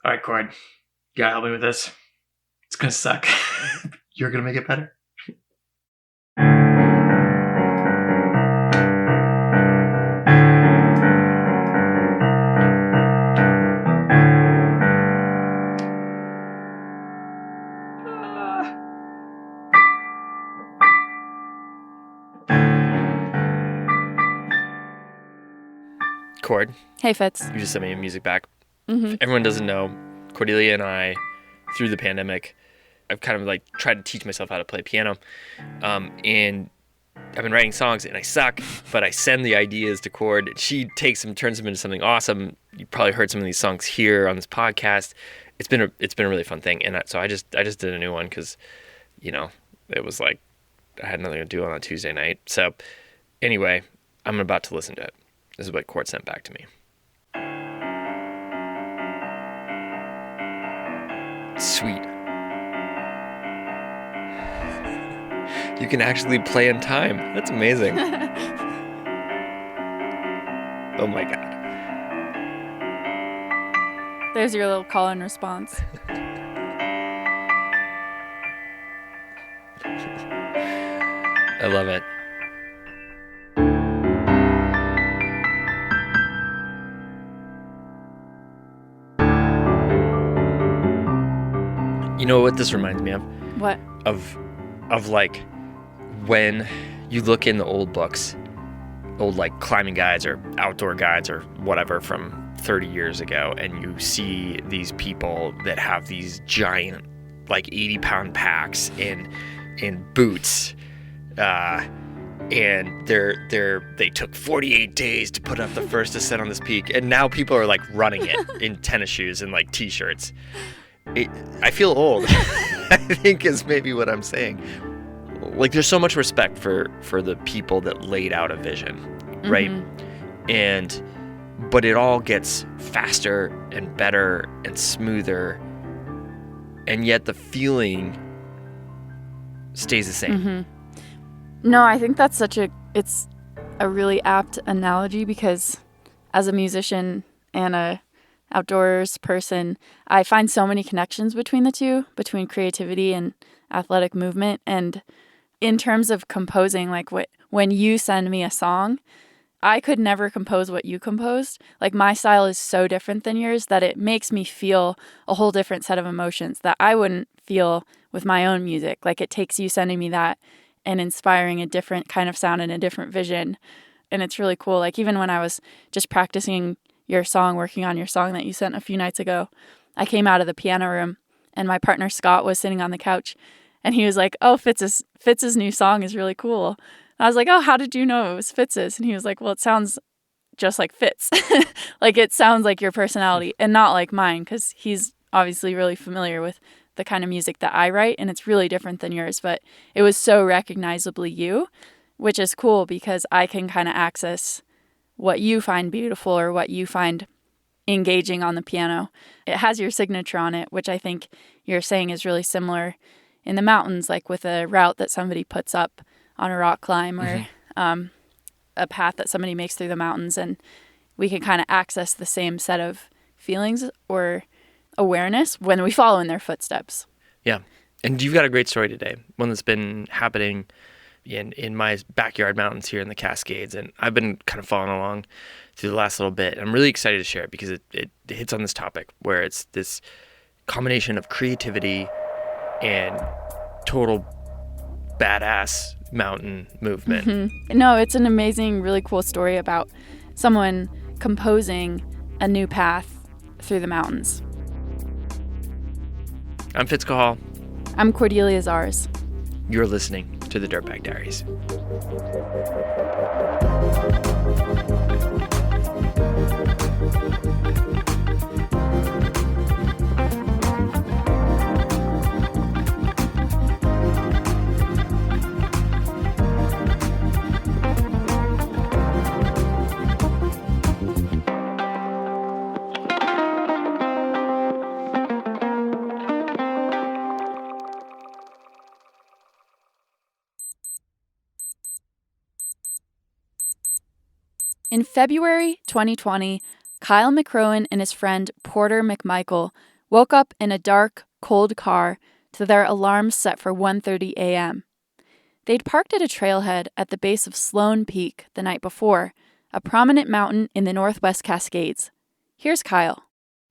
All right, Cord, you gotta help me with this. It's gonna suck. You're gonna make it better. Cord. Hey, Fitz. You just sent me music back. Mm-hmm. If everyone doesn't know, Cordelia and I, through the pandemic, I've kind of like tried to teach myself how to play piano. And I've been writing songs and I suck, but I send the ideas to Cord. She takes them, turns them into something awesome. You probably heard some of these songs here on this podcast. It's been a really fun thing. And so I just did a new one because, it was like I had nothing to do on a Tuesday night. So anyway, I'm about to listen to it. This is what Cord sent back to me. Sweet. You can actually play in time. That's amazing. Oh my God. There's your little call and response. I love it. You know what this reminds me of? What? Of like when you look in the old books, old like climbing guides or outdoor guides or whatever from 30 years ago, and you see these people that have these giant like 80-pound packs in boots, and they took 48 days to put up the first ascent on this peak, and now people are like running it in tennis shoes and like t-shirts. I feel old. I think is maybe what I'm saying. Like there's so much respect for the people that laid out a vision, right? But it all gets faster and better and smoother, and yet the feeling stays the same. Mm-hmm. No, I think that's it's a really apt analogy because as a musician and a outdoors person, I find so many connections between the two, between creativity and athletic movement. And in terms of composing, like when you send me a song, I could never compose what you composed. Like my style is so different than yours that it makes me feel a whole different set of emotions that I wouldn't feel with my own music. Like it takes you sending me that and inspiring a different kind of sound and a different vision. And it's really cool. Like even when I was just practicing your song, working on your song that you sent a few nights ago, I came out of the piano room and my partner Scott was sitting on the couch and he was like, "Oh, Fitz's new song is really cool." And I was like, "Oh, how did you know it was Fitz's?" And he was like, "Well, it sounds just like Fitz." Like it sounds like your personality and not like mine, because he's obviously really familiar with the kind of music that I write and it's really different than yours, but it was so recognizably you, which is cool because I can kind of access what you find beautiful or what you find engaging on the piano. It has your signature on it, which I think you're saying is really similar in the mountains, like with a route that somebody puts up on a rock climb or a path that somebody makes through the mountains. And we can kind of access the same set of feelings or awareness when we follow in their footsteps. Yeah. And you've got a great story today, one that's been happening in my backyard mountains here in the Cascades, and I've been kind of following along through the last little bit. I'm really excited to share it because it hits on this topic where it's this combination of creativity and total badass mountain movement. Mm-hmm. No, it's an amazing, really cool story about someone composing a new path through the mountains. I'm Fitz Cahal. I'm Cordelia Zars. You're listening to the Dirtbag Diaries. In February 2020, Kyle McCrohan and his friend Porter McMichael woke up in a dark, cold car to their alarms set for 1:30 a.m. They'd parked at a trailhead at the base of Sloan Peak the night before, a prominent mountain in the Northwest Cascades. Here's Kyle.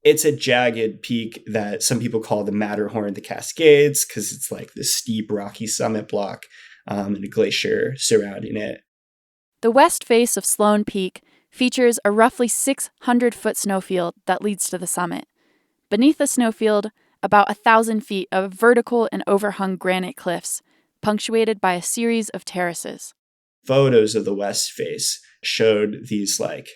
It's a jagged peak that some people call the Matterhorn of the Cascades because it's like this steep, rocky summit block and a glacier surrounding it. The west face of Sloan Peak features a roughly 600-foot snowfield that leads to the summit. Beneath the snowfield, about 1,000 feet of vertical and overhung granite cliffs, punctuated by a series of terraces. Photos of the west face showed these like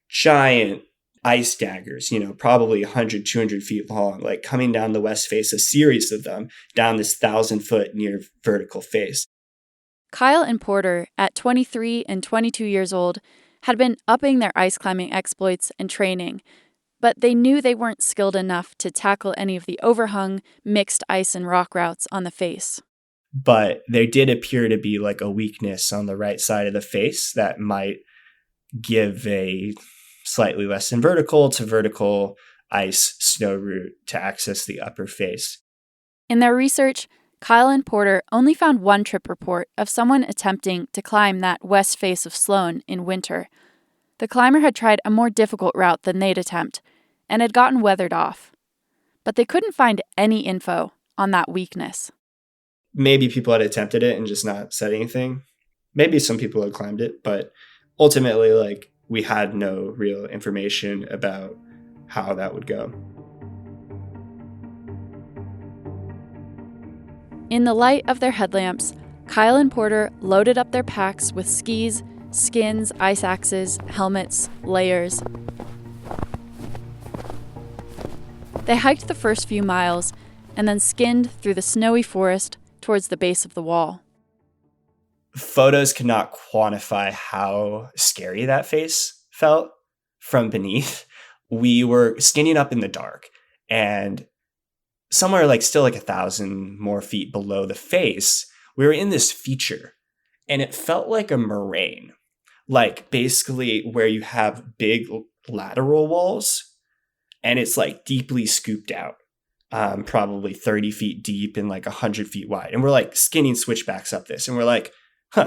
giant ice daggers, probably 100, 200 feet long, like coming down the west face, a series of them down this 1,000-foot near vertical face. Kyle and Porter, at 23 and 22 years old, had been upping their ice climbing exploits and training, but they knew they weren't skilled enough to tackle any of the overhung, mixed ice and rock routes on the face. But there did appear to be like a weakness on the right side of the face that might give a slightly less than vertical to vertical ice snow route to access the upper face. In their research, Kyle and Porter only found one trip report of someone attempting to climb that west face of Sloan in winter. The climber had tried a more difficult route than they'd attempt and had gotten weathered off. But they couldn't find any info on that weakness. Maybe people had attempted it and just not said anything. Maybe some people had climbed it, but ultimately, we had no real information about how that would go. In the light of their headlamps, Kyle and Porter loaded up their packs with skis, skins, ice axes, helmets, layers. They hiked the first few miles and then skinned through the snowy forest towards the base of the wall. Photos cannot quantify how scary that face felt from beneath. We were skinning up in the dark, and somewhere still 1,000 more feet below the face, we were in this feature, and it felt like a moraine, basically where you have big lateral walls, and it's deeply scooped out, probably 30 feet deep and 100 feet wide. And we're skinning switchbacks up this, and we're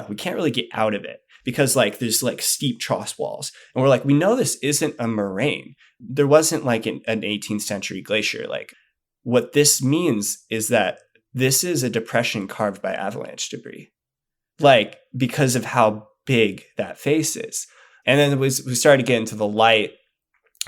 we can't really get out of it because there's steep trough walls. And we're we know this isn't a moraine. There wasn't an 18th century glacier. What this means is that this is a depression carved by avalanche debris, because of how big that face is. And then we started to get into the light.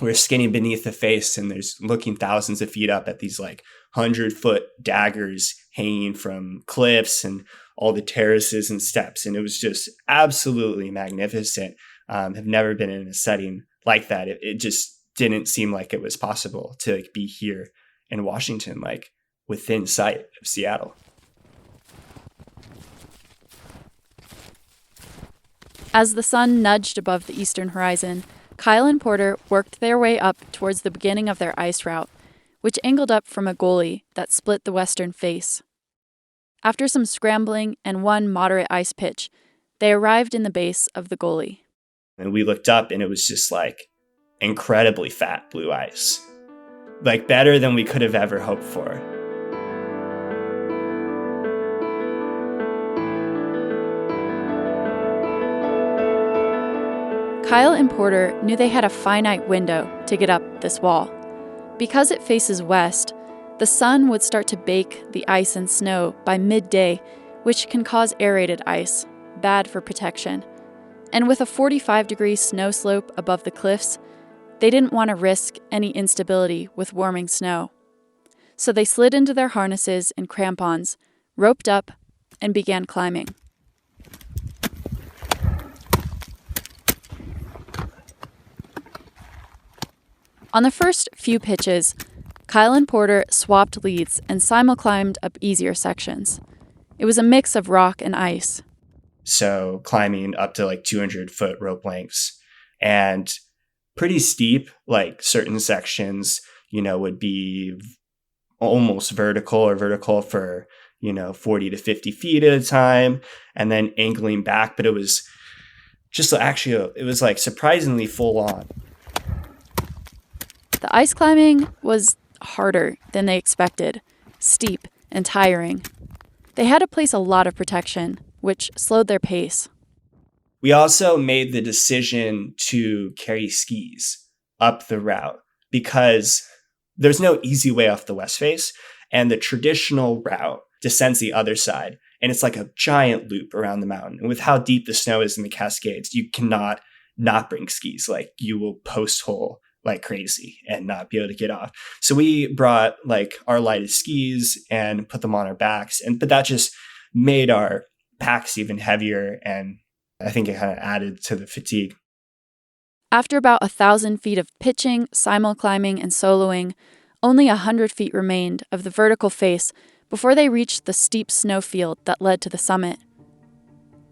We're skinning beneath the face, and there's looking thousands of feet up at these 100-foot daggers hanging from cliffs and all the terraces and steps. And it was just absolutely magnificent. Have never been in a setting like that. It just didn't seem like it was possible to be here in Washington, within sight of Seattle. As the sun nudged above the eastern horizon, Kyle and Porter worked their way up towards the beginning of their ice route, which angled up from a gully that split the western face. After some scrambling and one moderate ice pitch, they arrived in the base of the gully. And we looked up, and it was just incredibly fat blue ice. Better than we could have ever hoped for. Kyle and Porter knew they had a finite window to get up this wall. Because it faces west, the sun would start to bake the ice and snow by midday, which can cause aerated ice, bad for protection. And with a 45-degree snow slope above the cliffs, they didn't want to risk any instability with warming snow. So they slid into their harnesses and crampons, roped up, and began climbing. On the first few pitches, Kyle and Porter swapped leads and simul-climbed up easier sections. It was a mix of rock and ice. So climbing up to 200-foot rope lengths, and pretty steep, certain sections, would be almost vertical or vertical for, 40 to 50 feet at a time, and then angling back. But it was just it was surprisingly full on. The ice climbing was harder than they expected, steep and tiring. They had to place a lot of protection, which slowed their pace. We also made the decision to carry skis up the route because there's no easy way off the west face, and the traditional route descends the other side, and it's like a giant loop around the mountain. And with how deep the snow is in the Cascades, you cannot not bring skis. Like, you will post hole like crazy and not be able to get off. So we brought like our lighted skis and put them on our backs, but that just made our packs even heavier, and I think it kind of added to the fatigue. After about 1,000 feet of pitching, simul-climbing, and soloing, only 100 feet remained of the vertical face before they reached the steep snowfield that led to the summit.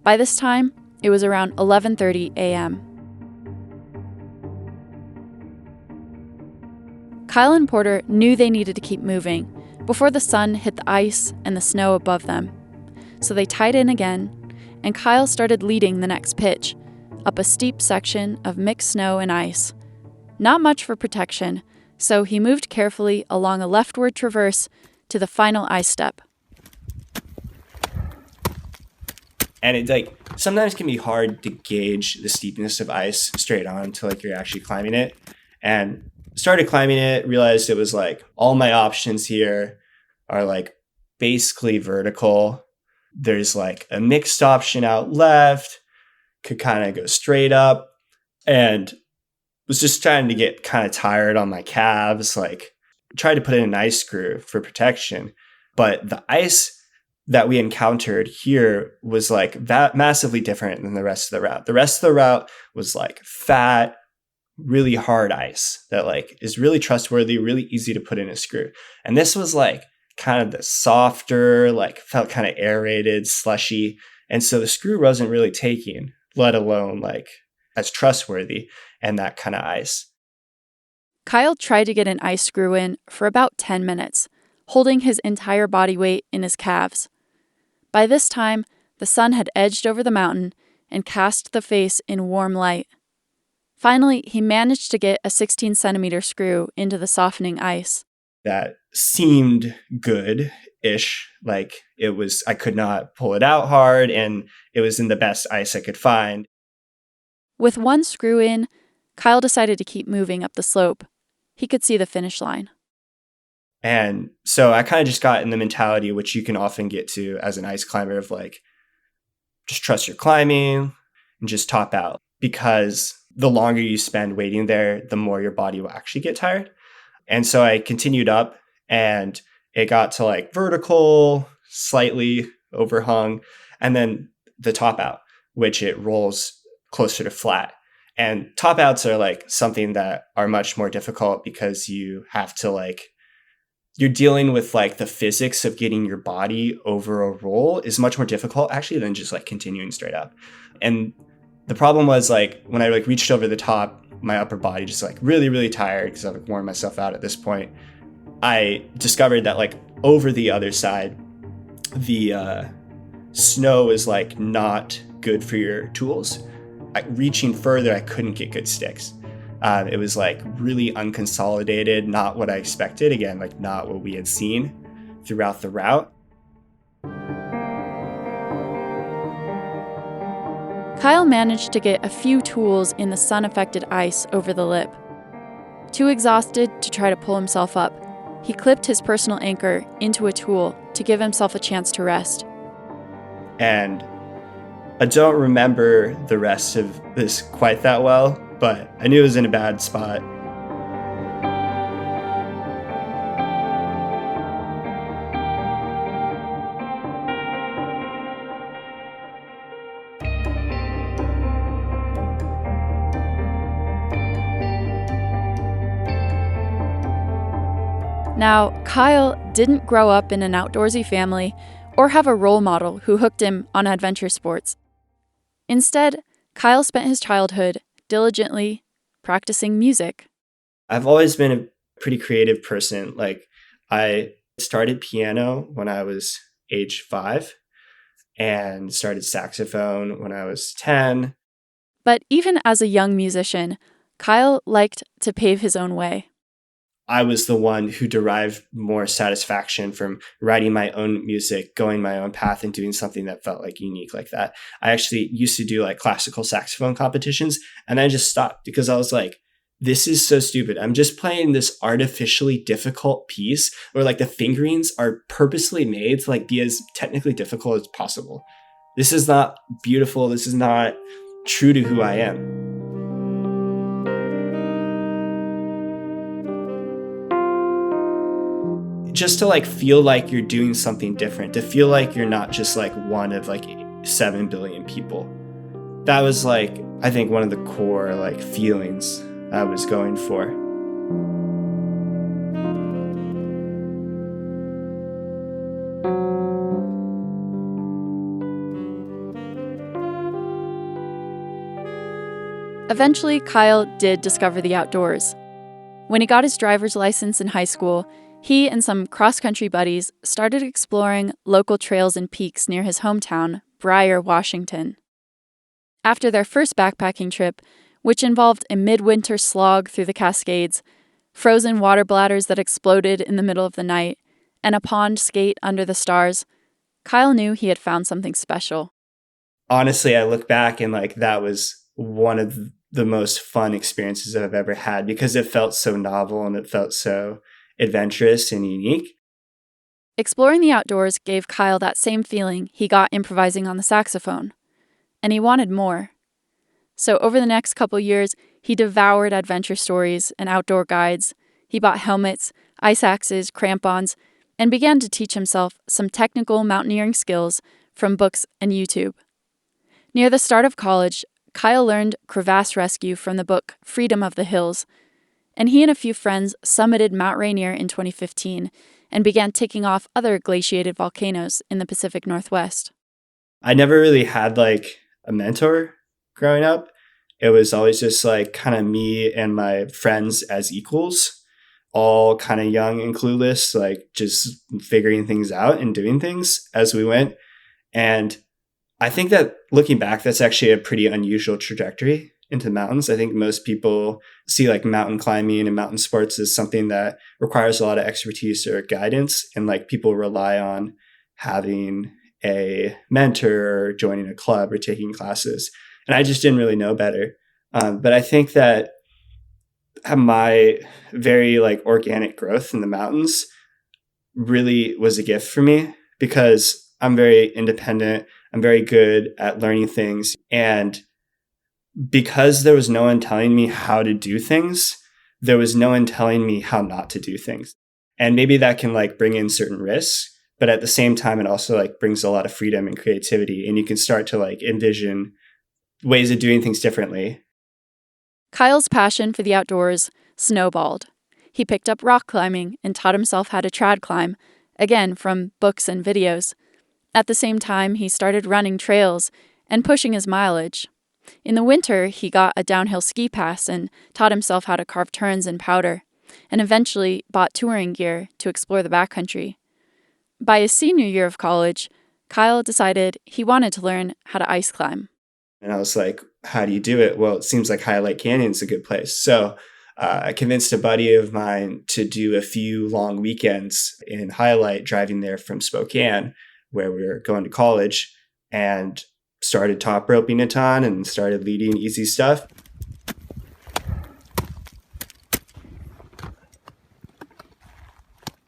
By this time, it was around 11:30 a.m. Kyle and Porter knew they needed to keep moving before the sun hit the ice and the snow above them. So they tied in again, and Kyle started leading the next pitch, up a steep section of mixed snow and ice. Not much for protection, so he moved carefully along a leftward traverse to the final ice step. And it sometimes can be hard to gauge the steepness of ice straight on until you're actually climbing it. And started climbing it, realized it was all my options here are basically vertical. There's a mixed option out left, could kind of go straight up, and was just trying to get kind of tired on my calves. Tried to put in an ice screw for protection, but the ice that we encountered here was massively different than the rest of the route. The rest of the route was fat, really hard ice that is really trustworthy, really easy to put in a screw. And this was kind of the softer, felt kind of aerated, slushy. And so the screw wasn't really taking, let alone as trustworthy and that kind of ice. Kyle tried to get an ice screw in for about 10 minutes, holding his entire body weight in his calves. By this time, the sun had edged over the mountain and cast the face in warm light. Finally, he managed to get a 16-centimeter screw into the softening ice. That seemed good-ish. I could not pull it out hard, and it was in the best ice I could find. With one screw in, Kyle decided to keep moving up the slope. He could see the finish line. And so I kind of just got in the mentality, which you can often get to as an ice climber, of just trust your climbing and just top out. Because the longer you spend waiting there, the more your body will actually get tired. And so I continued up, and it got to vertical, slightly overhung, and then the top out, which it rolls closer to flat. And top outs are something that are much more difficult because you have to you're dealing with the physics of getting your body over a roll is much more difficult actually than just continuing straight up. And the problem was when I reached over the top, my upper body just really, really tired because I've worn myself out at this point. I discovered that over the other side, the snow is not good for your tools. Reaching further, I couldn't get good sticks. It was really unconsolidated, not what I expected. Again, not what we had seen throughout the route. Kyle managed to get a few tools in the sun-affected ice over the lip. Too exhausted to try to pull himself up, he clipped his personal anchor into a tool to give himself a chance to rest. And I don't remember the rest of this quite that well, but I knew it was in a bad spot. Now, Kyle didn't grow up in an outdoorsy family or have a role model who hooked him on adventure sports. Instead, Kyle spent his childhood diligently practicing music. I've always been a pretty creative person. I started piano when I was age 5 and started saxophone when I was 10. But even as a young musician, Kyle liked to pave his own way. I was the one who derived more satisfaction from writing my own music, going my own path, and doing something that felt like unique like that. I actually used to do like classical saxophone competitions, and I just stopped because I was like, this is so stupid. I'm just playing this artificially difficult piece where like the fingerings are purposely made to like be as technically difficult as possible. This is not beautiful. This is not true to who I am. Just to like feel like you're doing something different, to feel like you're not just like one of like 7 billion people. That was like, I think one of the core like feelings I was going for. Eventually, Kyle did discover the outdoors. When he got his driver's license in high school, he and some cross-country buddies started exploring local trails and peaks near his hometown, Briar, Washington. After their first backpacking trip, which involved a midwinter slog through the Cascades, frozen water bladders that exploded in the middle of the night, and a pond skate under the stars, Kyle knew he had found something special. Honestly, I look back and like that was one of the most fun experiences I've ever had because it felt so novel and it felt so adventurous and unique. Exploring the outdoors gave Kyle that same feeling he got improvising on the saxophone, and he wanted more. So over the next couple years, he devoured adventure stories and outdoor guides. He bought helmets, ice axes, crampons, and began to teach himself some technical mountaineering skills from books and YouTube. Near the start of college, Kyle learned crevasse rescue from the book Freedom of the Hills, and he and a few friends summited Mount Rainier in 2015 and began ticking off other glaciated volcanoes in the Pacific Northwest. I never really had like a mentor growing up. It was always just like kind of me and my friends as equals, all kind of young and clueless, like just figuring things out and doing things as we went. And I think that looking back, that's actually a pretty unusual trajectory into the mountains. I think most people see like mountain climbing and mountain sports as something that requires a lot of expertise or guidance. And like people rely on having a mentor or joining a club or taking classes. And I just didn't really know better. But I think that my very like organic growth in the mountains really was a gift for me because I'm very independent. I'm very good at learning things. And because there was no one telling me how to do things, there was no one telling me how not to do things. And maybe that can like bring in certain risks, but at the same time, it also like brings a lot of freedom and creativity. And you can start to like envision ways of doing things differently. Kyle's passion for the outdoors snowballed. He picked up rock climbing and taught himself how to trad climb, again from books and videos. At the same time, he started running trails and pushing his mileage. In the winter, he got a downhill ski pass and taught himself how to carve turns in powder, and eventually bought touring gear to explore the backcountry. By his senior year of college, Kyle decided he wanted to learn how to ice climb. And I was like, how do you do it? Well, it seems like Highlight Canyon's a good place. So I convinced a buddy of mine to do a few long weekends in Highlight, driving there from Spokane, where we were going to college, and started top roping a ton and started leading easy stuff.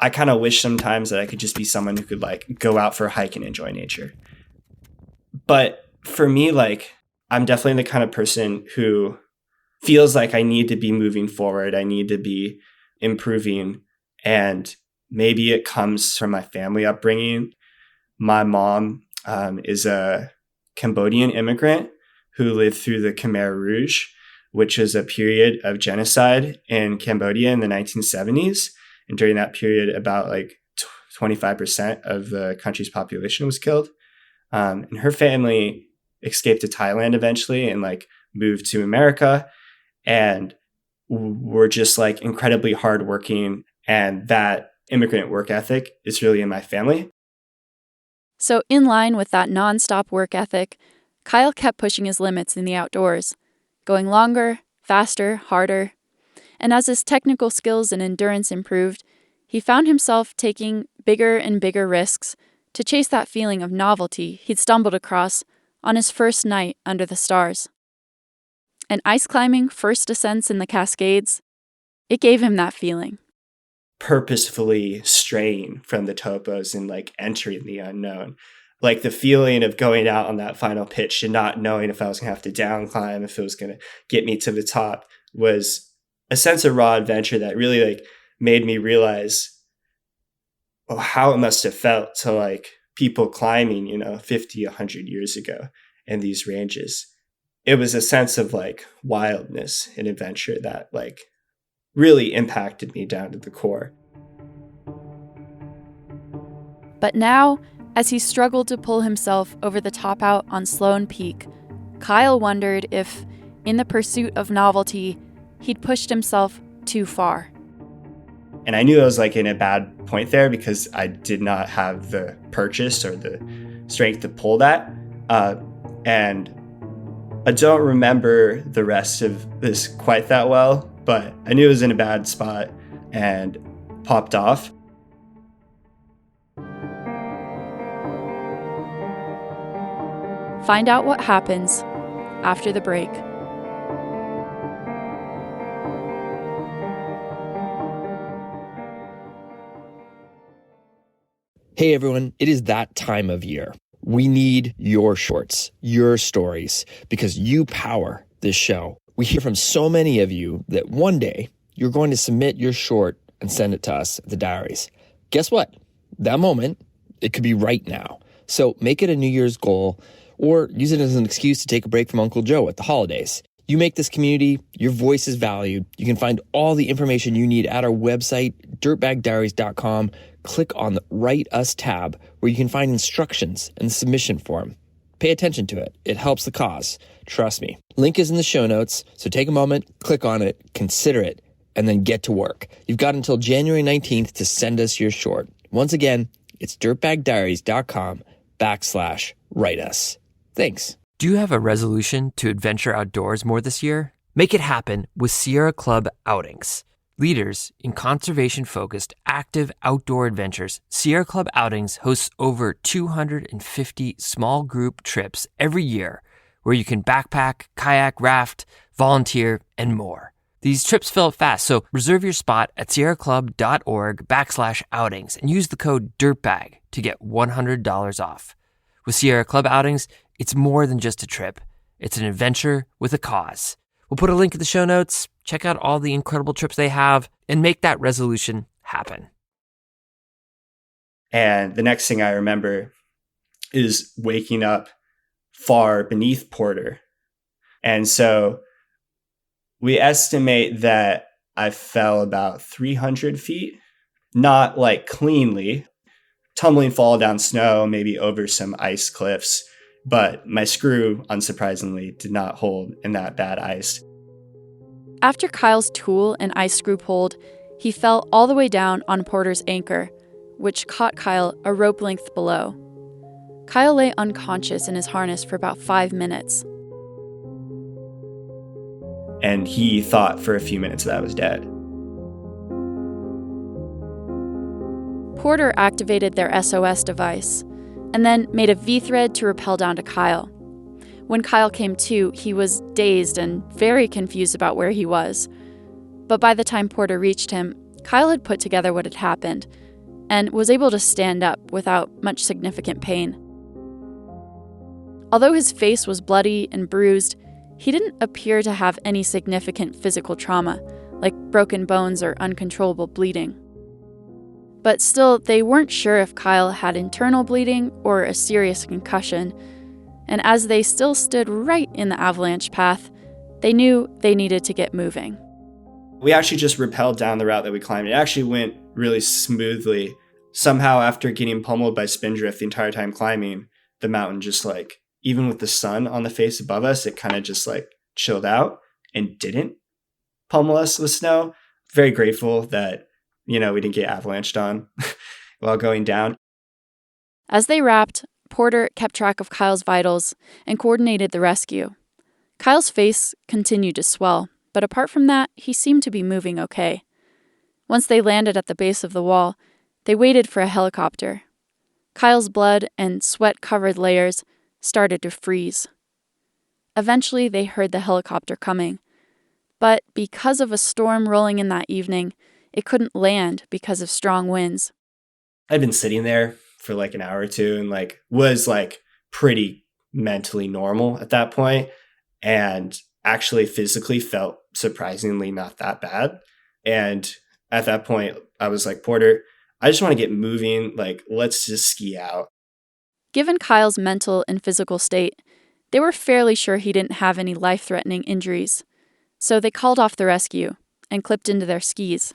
I kind of wish sometimes that I could just be someone who could like go out for a hike and enjoy nature. But for me, like, I'm definitely the kind of person who feels like I need to be moving forward. I need to be improving. And maybe it comes from my family upbringing. My mom is a Cambodian immigrant who lived through the Khmer Rouge, which is a period of genocide in Cambodia in the 1970s. And during that period, about like 25% of the country's population was killed. And her family escaped to Thailand eventually and like moved to America, and were just like incredibly hardworking. And that immigrant work ethic is really in my family. So in line with that nonstop work ethic, Kyle kept pushing his limits in the outdoors, going longer, faster, harder. And as his technical skills and endurance improved, he found himself taking bigger and bigger risks to chase that feeling of novelty he'd stumbled across on his first night under the stars. And ice climbing first ascents in the Cascades, it gave him that feeling. Purposefully straying from the topos and like entering the unknown. Like the feeling of going out on that final pitch and not knowing if I was going to have to down climb, if it was going to get me to the top, was a sense of raw adventure that really like made me realize how it must have felt to like people climbing, 50, 100 years ago in these ranges. It was a sense of like wildness and adventure that like really impacted me down to the core. But now, as he struggled to pull himself over the top out on Sloan Peak, Kyle wondered if, in the pursuit of novelty, he'd pushed himself too far. And I knew I was like in a bad point there because I did not have the purchase or the strength to pull that. And I don't remember the rest of this quite that well, but I knew it was in a bad spot and popped off. Find out what happens after the break. Hey everyone, it is that time of year. We need your shorts, your stories, because you power this show. We hear from so many of you that one day you're going to submit your short and send it to us at the Diaries. Guess what? That moment, it could be right now. So make it a New Year's goal or use it as an excuse to take a break from Uncle Joe at the holidays. You make this community, your voice is valued. You can find all the information you need at our website, dirtbagdiaries.com. Click on the Write Us tab where you can find instructions and the submission form. Pay attention to it. It helps the cause. Trust me. Link is in the show notes, so take a moment, click on it, consider it, and then get to work. You've got until January 19th to send us your short. Once again, it's dirtbagdiaries.com/write us. Thanks. Do you have a resolution to adventure outdoors more this year? Make it happen with Sierra Club Outings. Leaders in conservation-focused active outdoor adventures, Sierra Club Outings hosts over 250 small group trips every year where you can backpack, kayak, raft, volunteer, and more. These trips fill up fast, so reserve your spot at sierraclub.org/outings and use the code DIRTBAG to get $100 off. With Sierra Club Outings, it's more than just a trip. It's an adventure with a cause. We'll put a link in the show notes. Check out all the incredible trips they have and make that resolution happen. And the next thing I remember is waking up far beneath Porter. And so we estimate that I fell about 300 feet, not like cleanly, tumbling fall down snow, maybe over some ice cliffs. But my screw, unsurprisingly, did not hold in that bad ice. After Kyle's tool and ice screw pulled, he fell all the way down on Porter's anchor, which caught Kyle a rope length below. Kyle lay unconscious in his harness for about 5 minutes. And he thought for a few minutes that I was dead. Porter activated their SOS device, and then made a V-thread to rappel down to Kyle. When Kyle came to, he was dazed and very confused about where he was. But by the time Porter reached him, Kyle had put together what had happened and was able to stand up without much significant pain. Although his face was bloody and bruised, he didn't appear to have any significant physical trauma, like broken bones or uncontrollable bleeding. But still, they weren't sure if Kyle had internal bleeding or a serious concussion, and as they still stood right in the avalanche path, they knew they needed to get moving. We actually just rappelled down the route that we climbed. It actually went really smoothly. Somehow, after getting pummeled by spindrift the entire time climbing, the mountain just like, even with the sun on the face above us, it kind of just like chilled out and didn't pummel us with snow. Very grateful that we didn't get avalanched on while going down. As they wrapped, Porter kept track of Kyle's vitals and coordinated the rescue. Kyle's face continued to swell, but apart from that, he seemed to be moving okay. Once they landed at the base of the wall, they waited for a helicopter. Kyle's blood and sweat-covered layers started to freeze. Eventually, they heard the helicopter coming. But because of a storm rolling in that evening, it couldn't land because of strong winds. I'd been sitting there for like an hour or two and like was like pretty mentally normal at that point, and actually physically felt surprisingly not that bad. And at that point, I was like, Porter, I just want to get moving. Like, let's just ski out. Given Kyle's mental and physical state, they were fairly sure he didn't have any life-threatening injuries. So they called off the rescue and clipped into their skis.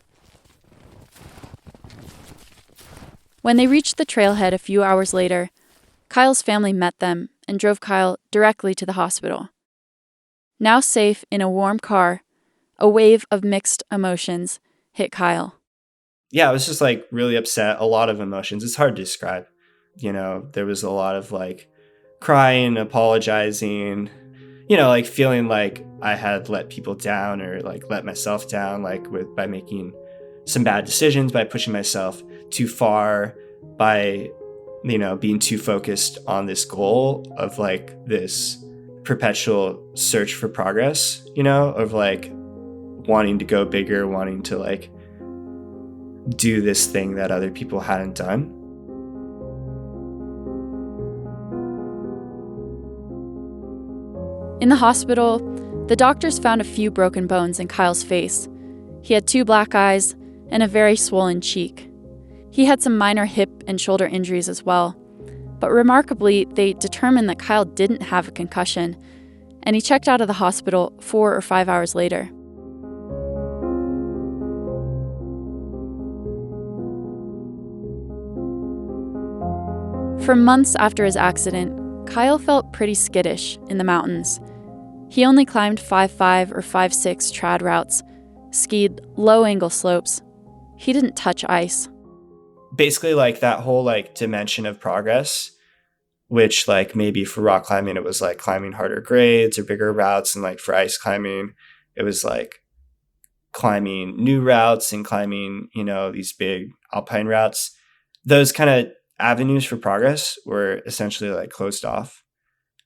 When they reached the trailhead a few hours later, Kyle's family met them and drove Kyle directly to the hospital. Now safe in a warm car, a wave of mixed emotions hit Kyle. Yeah, I was just like really upset. A lot of emotions. It's hard to describe. You know, there was a lot of like crying, apologizing, you know, like feeling like I had let people down or like let myself down, like by making some bad decisions, by pushing myself too far, by, you know, being too focused on this goal of like this perpetual search for progress, you know, of like wanting to go bigger, wanting to like do this thing that other people hadn't done. In the hospital, the doctors found a few broken bones in Kyle's face. He had 2 black eyes and a very swollen cheek. He had some minor hip and shoulder injuries as well. But remarkably, they determined that Kyle didn't have a concussion, and he checked out of the hospital 4 or 5 hours later. For months after his accident, Kyle felt pretty skittish in the mountains. He only climbed 5.5 or 5.6 trad routes, skied low-angle slopes. He didn't touch ice. Basically, like that whole like dimension of progress, which like maybe for rock climbing, it was like climbing harder grades or bigger routes. And like for ice climbing, it was like climbing new routes and climbing, you know, these big alpine routes. Those kind of avenues for progress were essentially like closed off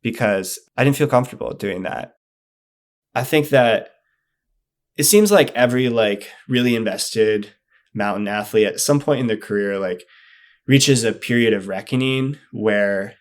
because I didn't feel comfortable doing that. I think that it seems like every like really invested mountain athlete at some point in their career like reaches a period of reckoning where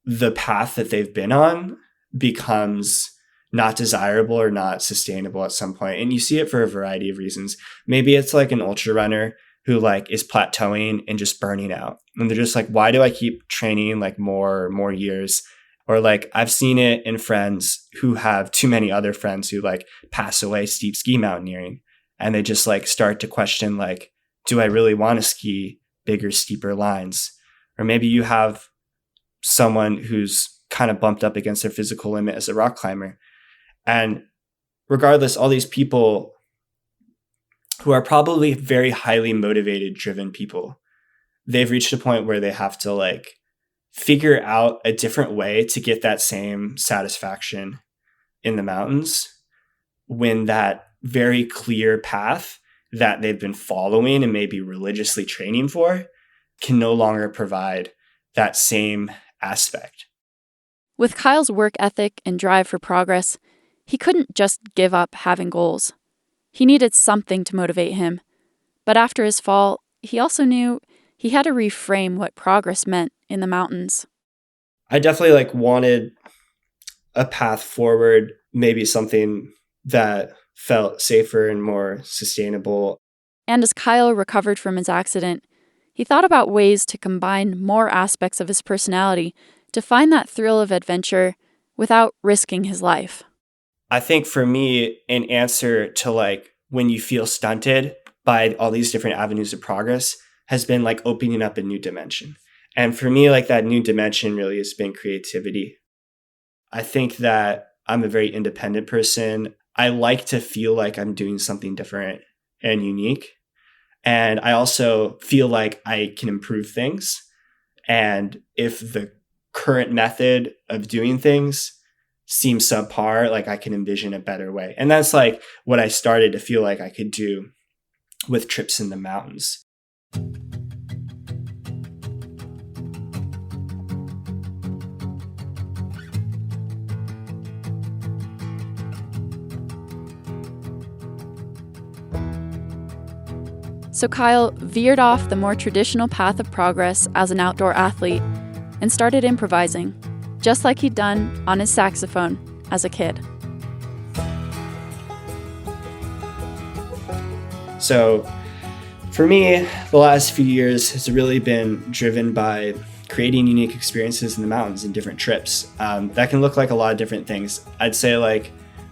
the path that they've been on becomes not desirable or not sustainable at some point. And you see it for a variety of reasons. Maybe it's like an ultra runner who like is plateauing and just burning out. And they're just like, why do I keep training like more years? Or like I've seen it in friends who have too many other friends who like pass away steep ski mountaineering. And they just like start to question like, do I really want to ski bigger, steeper lines? Or maybe you have someone who's kind of bumped up against their physical limit as a rock climber. And regardless, all these people who are probably very highly motivated, driven people, they've reached a point where they have to like figure out a different way to get that same satisfaction in the mountains when that very clear path that they've been following and maybe religiously training for can no longer provide that same aspect. With Kyle's work ethic and drive for progress, he couldn't just give up having goals. He needed something to motivate him. But after his fall, he also knew he had to reframe what progress meant in the mountains. I definitely like wanted a path forward, maybe something that felt safer and more sustainable. And as Kyle recovered from his accident, he thought about ways to combine more aspects of his personality to find that thrill of adventure without risking his life. I think for me, an answer to like when you feel stunted by all these different avenues of progress has been like opening up a new dimension. And for me, like that new dimension really has been creativity. I think that I'm a very independent person. I like to feel like I'm doing something different and unique. And I also feel like I can improve things. And if the current method of doing things seems subpar, like I can envision a better way. And that's like what I started to feel like I could do with trips in the mountains. So Kyle veered off the more traditional path of progress as an outdoor athlete and started improvising, just like he'd done on his saxophone as a kid. So for me, the last few years has really been driven by creating unique experiences in the mountains and different trips. That can look like a lot of different things. I'd say like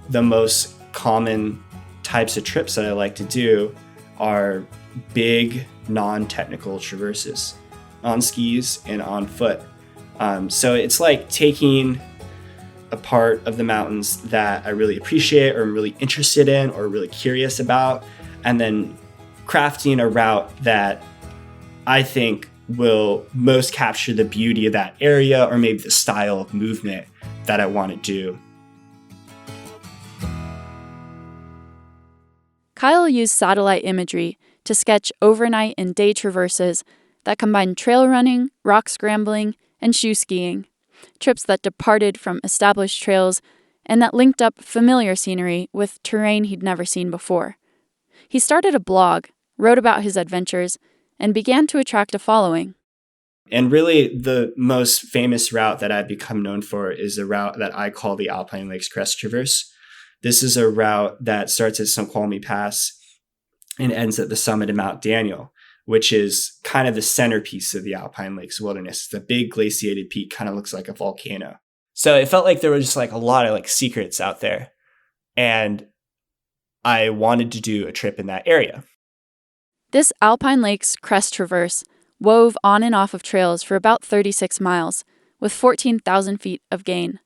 the most common types of trips that I like to do are big, non-technical traverses on skis and on foot. So it's like taking a part of the mountains that I really appreciate or I'm really interested in or really curious about, and then crafting a route that I think will most capture the beauty of that area or maybe the style of movement that I want to do. Kyle used satellite imagery to sketch overnight and day traverses that combined trail running, rock scrambling, and shoe skiing, trips that departed from established trails and that linked up familiar scenery with terrain he'd never seen before. He started a blog, wrote about his adventures, and began to attract a following. And really, the most famous route that I've become known for is a route that I call the Alpine Lakes Crest Traverse. This is a route that starts at Snoqualmie Pass and ends at the summit of Mount Daniel, which is kind of the centerpiece of the Alpine Lakes wilderness. It's a big glaciated peak, kind of looks like a volcano. So it felt like there were just like a lot of like secrets out there. And I wanted to do a trip in that area. This Alpine Lakes Crest Traverse wove on and off of trails for about 36 miles, with 14,000 feet of gain.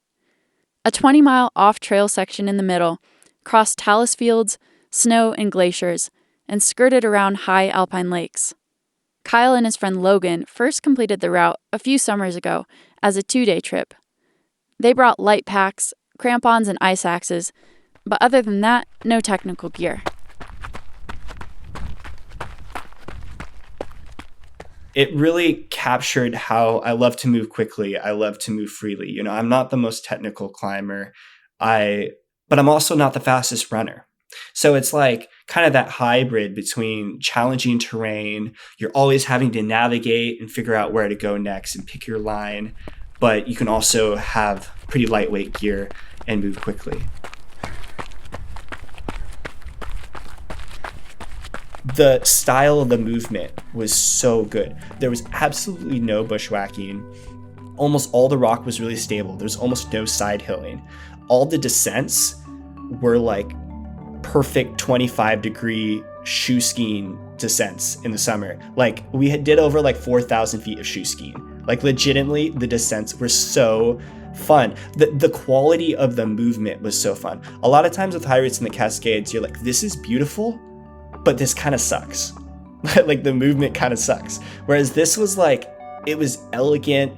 A 20-mile off-trail section in the middle crossed talus fields, snow, and glaciers, and skirted around high alpine lakes. Kyle and his friend Logan first completed the route a few summers ago as a 2-day trip. They brought light packs, crampons, and ice axes, but other than that, no technical gear. It really captured how I love to move quickly. I love to move freely. You know, I'm not the most technical climber, but I'm also not the fastest runner. So it's like kind of that hybrid between challenging terrain. You're always having to navigate and figure out where to go next and pick your line, but you can also have pretty lightweight gear and move quickly. The style of the movement was so good. There was absolutely no bushwhacking. Almost all the rock was really stable. There's almost no side hilling. All the descents were like perfect 25-degree shoe skiing descents in the summer. Like we did over like 4,000 feet of shoe skiing. Like legitimately, the descents were so fun. The quality of the movement was so fun. A lot of times with high roots in the Cascades, you're like, this is beautiful, but this kind of sucks. Like the movement kind of sucks. Whereas this was like, it was elegant.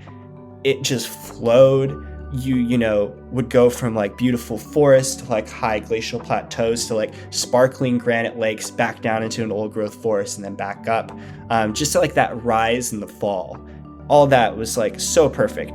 It just flowed. You know, would go from like beautiful forest to like high glacial plateaus to like sparkling granite lakes back down into an old growth forest and then back up. Just to like that rise and the fall. All that was like so perfect.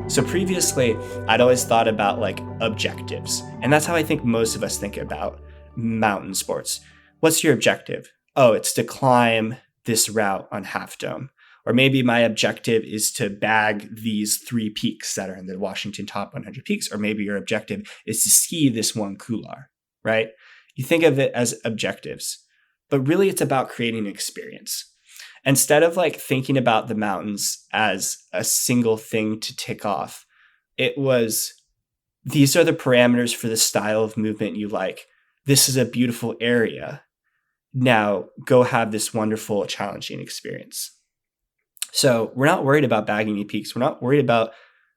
So previously, I'd always thought about like objectives. And that's how I think most of us think about mountain sports. What's your objective? Oh, it's to climb this route on Half Dome. Or maybe my objective is to bag these 3 peaks that are in the Washington Top 100 Peaks. Or maybe your objective is to ski this one couloir, right? You think of it as objectives, but really it's about creating an experience. Instead of like thinking about the mountains as a single thing to tick off, it was, these are the parameters for the style of movement you like. This is a beautiful area. Now go have this wonderful, challenging experience. So we're not worried about bagging any peaks. We're not worried about,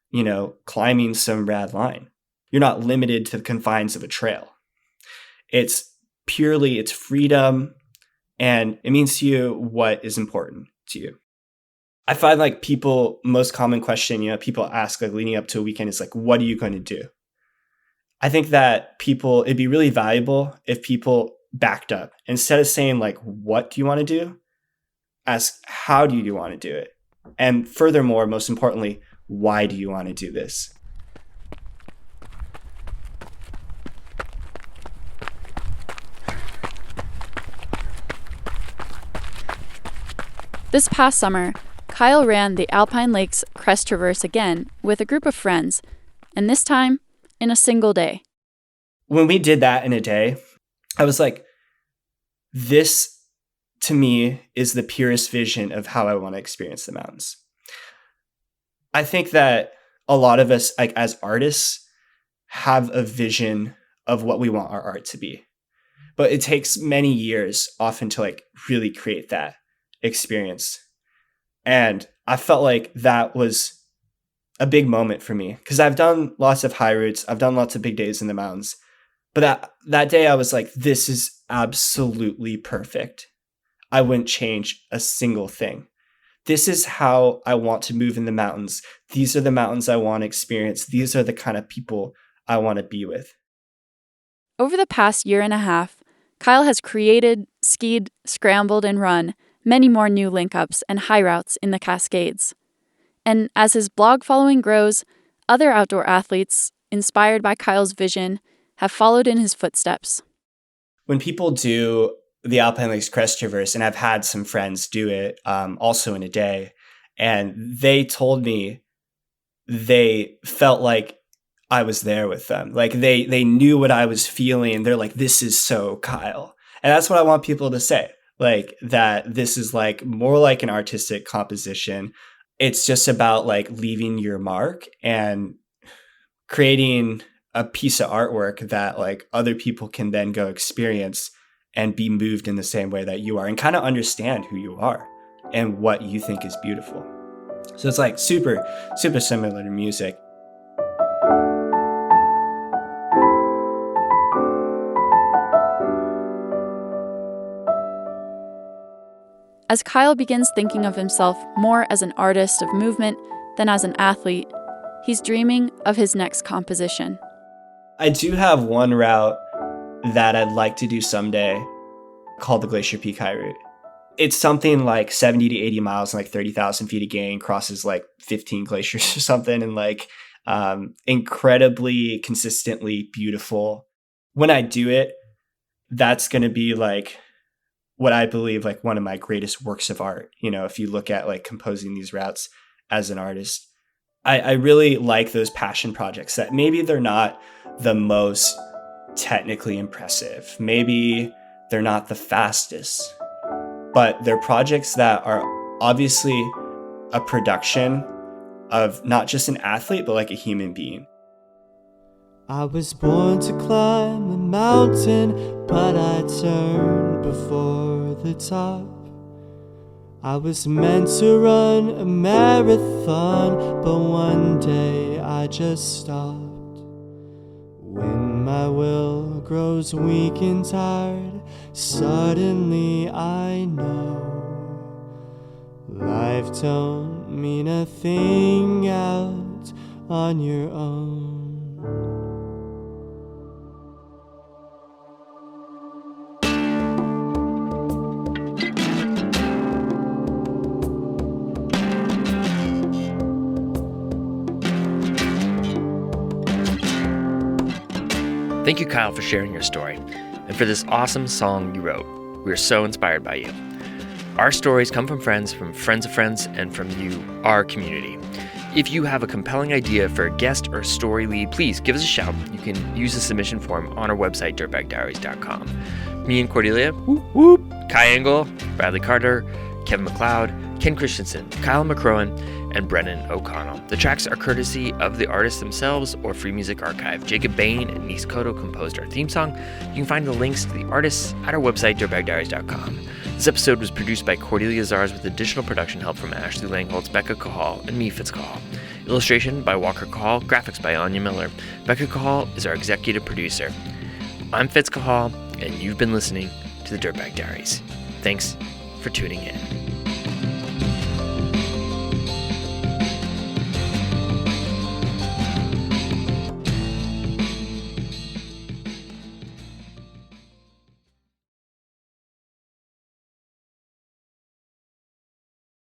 you know, climbing some rad line. You're not limited to the confines of a trail. It's purely it's freedom, and it means to you what is important to you. I find like most common question, people ask like leading up to a weekend is like, what are you going to do? I think that it'd be really valuable if people backed up. Instead of saying like, what do you want to do? Ask, how do you want to do it? And furthermore, most importantly, why do you want to do this? This past summer, Kyle ran the Alpine Lakes Crest Traverse again with a group of friends, and this time in a single day. When we did that in a day, I was like, this to me is the purest vision of how I want to experience the mountains. I think that a lot of us, like as artists, have a vision of what we want our art to be. But it takes many years often to like really create that experience. And I felt like that was a big moment for me because I've done lots of high routes. I've done lots of big days in the mountains. But that day I was like, this is absolutely perfect. I wouldn't change a single thing. This is how I want to move in the mountains. These are the mountains I want to experience. These are the kind of people I want to be with. Over the past year and a half, Kyle has created, skied, scrambled, and run many more new link-ups and high routes in the Cascades. And as his blog following grows, other outdoor athletes, inspired by Kyle's vision, have followed in his footsteps. When people do the Alpine Lakes Crest Traverse, and I've had some friends do it also in a day, and they told me they felt like I was there with them. Like they knew what I was feeling. They're like, this is so Kyle. And that's what I want people to say. Like that this is like more like an artistic composition. It's just about like leaving your mark and creating a piece of artwork that like other people can then go experience and be moved in the same way that you are and kind of understand who you are and what you think is beautiful. So it's like super, super similar to music. As Kyle begins thinking of himself more as an artist of movement than as an athlete, he's dreaming of his next composition. I do have one route that I'd like to do someday called the Glacier Peak High Route. It's something like 70 to 80 miles and like 30,000 feet of gain, crosses like 15 glaciers or something, and like incredibly consistently beautiful. When I do it, that's going to be like what I believe like one of my greatest works of art. You know, if you look at like composing these routes as an artist, I really like those passion projects that maybe they're not the most technically impressive. Maybe they're not the fastest, but they're projects that are obviously a production of not just an athlete, but like a human being. I was born to climb a mountain, but I turned before the top. I was meant to run a marathon, but one day I just stopped. When my will grows weak and tired, suddenly I know life don't mean a thing out on your own. Thank you, Kyle, for sharing your story and for this awesome song you wrote. We are so inspired by you. Our stories come from friends of friends, and from you, our community. If you have a compelling idea for a guest or story lead, please give us a shout. You can use the submission form on our website, dirtbagdiaries.com. Me and Cordelia, whoop, whoop, Kai Engel, Bradley Carter, Kevin McLeod, Ken Christensen, Kyle McCrohan, and Brennan O'Connell. The tracks are courtesy of the artists themselves or Free Music Archive. Jacob Bain and Nis Koto composed our theme song. You can find the links to the artists at our website, dirtbagdiaries.com. This episode was produced by Cordelia Zars with additional production help from Ashley Langholtz, Becca Cahal, and me, Fitz Cahal. Illustration by Walker Cahal, graphics by Anya Miller. Becca Cahal is our executive producer. I'm Fitz Cahal. and you've been listening to the Dirtbag Diaries. Thanks for tuning in.